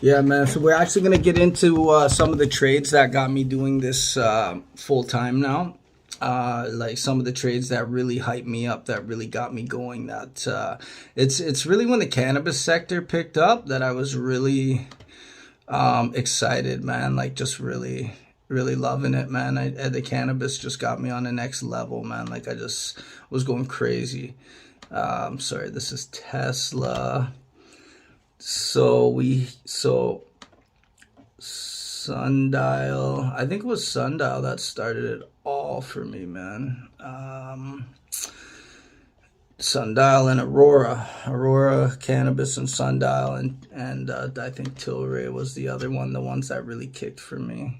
Yeah, man. So we're actually gonna get into some of the trades that got me doing this full time now. Like some of the trades that really hyped me up, that really got me going. That it's really when the cannabis sector picked up that I was really excited, man. Like just really loving it, man. The cannabis just got me on the next level, man. Like I just was going crazy. Sorry, this is Tesla. So Sundial, I think it was Sundial that started it all for me, man. Sundial and Aurora Cannabis and Sundial, and I think Tilray was the other one, the ones that really kicked for me.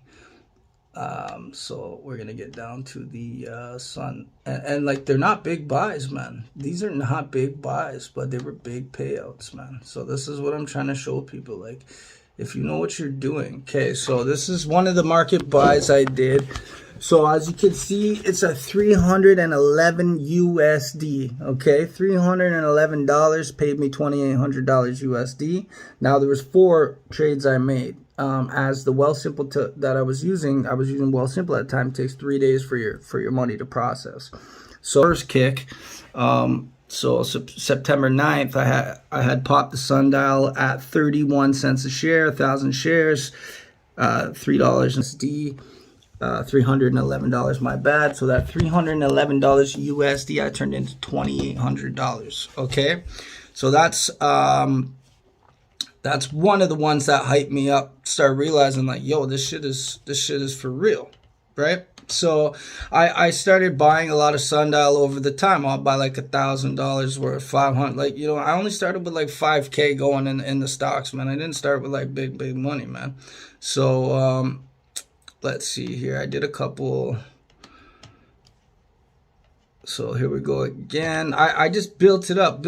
So we're gonna get down to the Sun, and like they're not big buys, man. These are not big buys, but they were big payouts, man. So this is what I'm trying to show people, like if you know what you're doing. Okay, so this is one of the market buys I did. So as you can see, it's a 311 USD. Okay, $311 paid me $2,800 USD. Now there was 4 trades I made. As the Wealthsimple that I was using Wealthsimple at the time. It takes 3 days for your money to process. So first kick, so September 9th, I had popped the Sundial at 31 cents a share, 1,000 shares, $3 USD, $311, my bad. So that $311 USD I turned into $2,800. Okay, so that's one of the ones that hyped me up. Start realizing like, yo, this shit is for real, right? So I started buying a lot of Sundial over the time. I'll buy like $1,000 worth, 500. Like, you know, I only started with like 5K going in the stocks, man. I didn't start with like big money, man. So let's see here. I did a couple. So here we go again. I just built it up.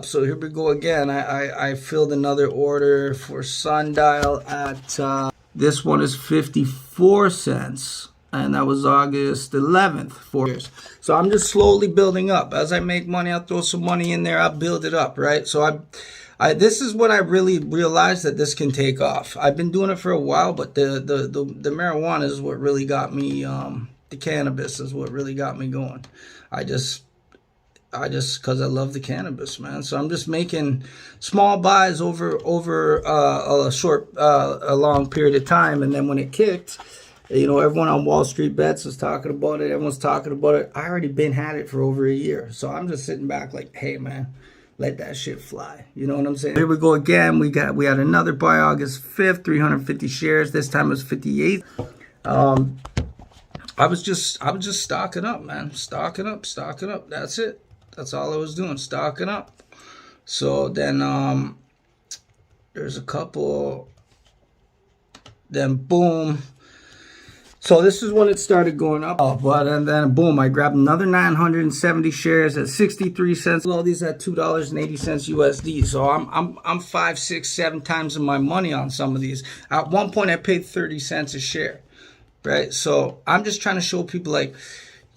So here we go again. I filled another order for Sundial at, this one is 54 cents. And that was August 11th, 4 years. So I'm just slowly building up. As I make money, I'll throw some money in there. I'll build it up, right? So this is when I really realized that this can take off. I've been doing it for a while, but the marijuana is what really got me, the cannabis is what really got me going. I just because I love the cannabis, man. So I'm just making small buys over a long period of time, and then when it kicked, you know, everyone on Wall Street Bets was talking about it. Everyone's talking about it. I already had it for over a year, so I'm just sitting back like, hey, man, let that shit fly. You know what I'm saying? Here we go again. We had another buy August 5th, 350 shares. This time it was 58. I was just stocking up, man. Stocking up. That's it. That's all I was doing, stocking up. So then there's a couple. Then boom. So this is when it started going up. And then boom, I grabbed another 970 shares at 63 cents. All these at $2.80 USD. So I'm 5, 6, 7 times my money on some of these. At one point I paid 30 cents a share. Right, so I'm just trying to show people like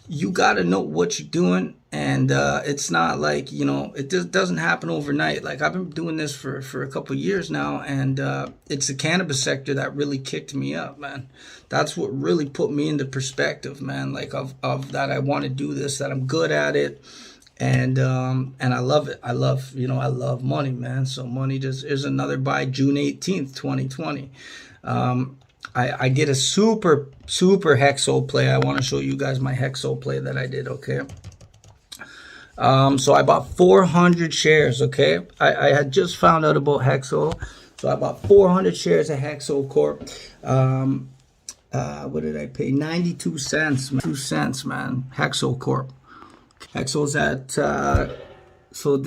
you got to know what you're doing, and it's not like, you know, it just doesn't happen overnight. Like I've been doing this for a couple of years now, and it's the cannabis sector that really kicked me up, man. That's what really put me into perspective, man. Like of that I want to do this, that I'm good at it, and I love it. I love money, man. So money just is another buy. June 18th, 2020. I did a super HEXO play. I want to show you guys my HEXO play that I did, okay? So I bought 400 shares, okay? I had just found out about HEXO. So I bought 400 shares of HEXO Corp. What did I pay? 92 cents, 2 cents, man. HEXO Corp. HEXO's at, so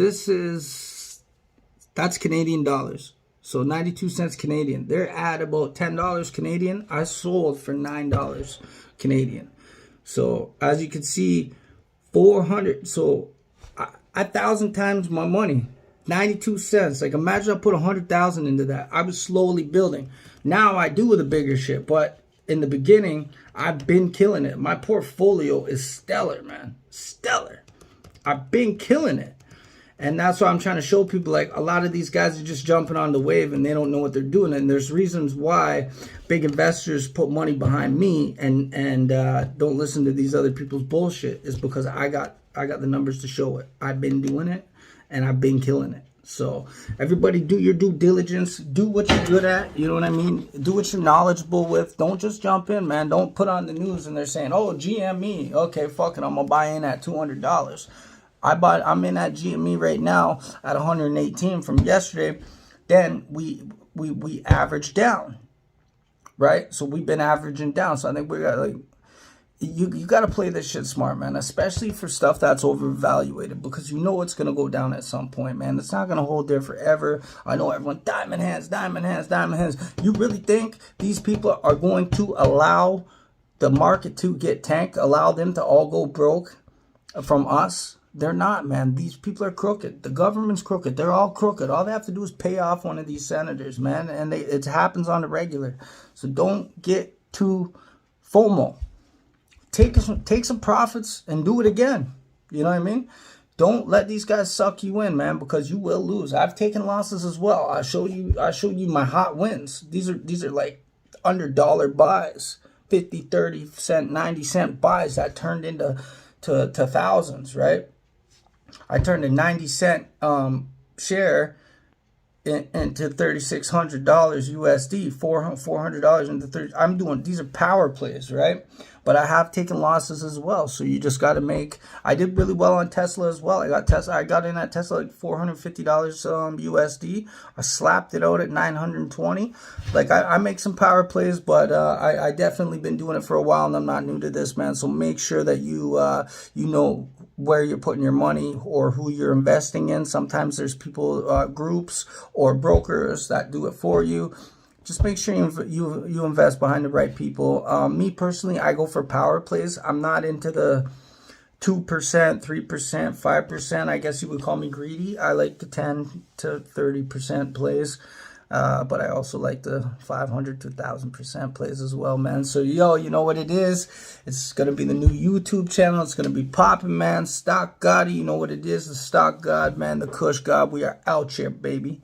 that's Canadian dollars. So 92 cents Canadian. They're at about $10 Canadian. I sold for $9 Canadian. So as you can see, 400. So 1,000 times my money. 92 cents. Like imagine I put 100,000 into that. I was slowly building. Now I do with a bigger shit, but in the beginning, I've been killing it. My portfolio is stellar, man. Stellar. I've been killing it. And that's why I'm trying to show people, like, a lot of these guys are just jumping on the wave and they don't know what they're doing. And there's reasons why big investors put money behind me and don't listen to these other people's bullshit, is because I got the numbers to show it. I've been doing it and I've been killing it. So everybody, do your due diligence. Do what you're good at. You know what I mean? Do what you're knowledgeable with. Don't just jump in, man. Don't put on the news and they're saying, oh, GME. Okay, fuck it. I'm going to buy in at $200. I'm in at GME right now at 118 from yesterday. Then we averaged down, right? So we've been averaging down. So I think we got, like, you got to play this shit smart, man, especially for stuff that's overvaluated, because you know it's going to go down at some point, man. It's not going to hold there forever. I know everyone, diamond hands, diamond hands, diamond hands. You really think these people are going to allow the market to get tanked, allow them to all go broke from us? They're not, man. These people are crooked. The government's crooked. They're all crooked. All they have to do is pay off one of these senators, man, and it happens on the regular. So don't get too FOMO. Take some profits and do it again. You know what I mean? Don't let these guys suck you in, man, because you will lose. I've taken losses as well. I showed you my hot wins. These are like under dollar buys, 50, 30 cent, 90 cent buys that turned into thousands, right? I turned a 90 cent share into $3,600 USD, $400 into 30. I'm doing, these are power plays, right? But I have taken losses as well. So you just got to make, I did really well on Tesla as well. I got in at Tesla like $450 USD. I slapped it out at 920. Like I make some power plays, but I definitely been doing it for a while and I'm not new to this, man. So make sure that you know where you're putting your money or who you're investing in. Sometimes there's people, groups or brokers that do it for you. Just make sure you invest behind the right people. Me personally, I go for power plays. I'm not into the 2%, 3%, 5%. I guess you would call me greedy. I like the 10 to 30% plays. But I also like the 500 to 1,000% plays as well, man. So, yo, you know what it is? It's going to be the new YouTube channel. It's going to be popping, man. Stock Gotti, you know what it is. The Stock God, man. The Kush God. We are out here, baby.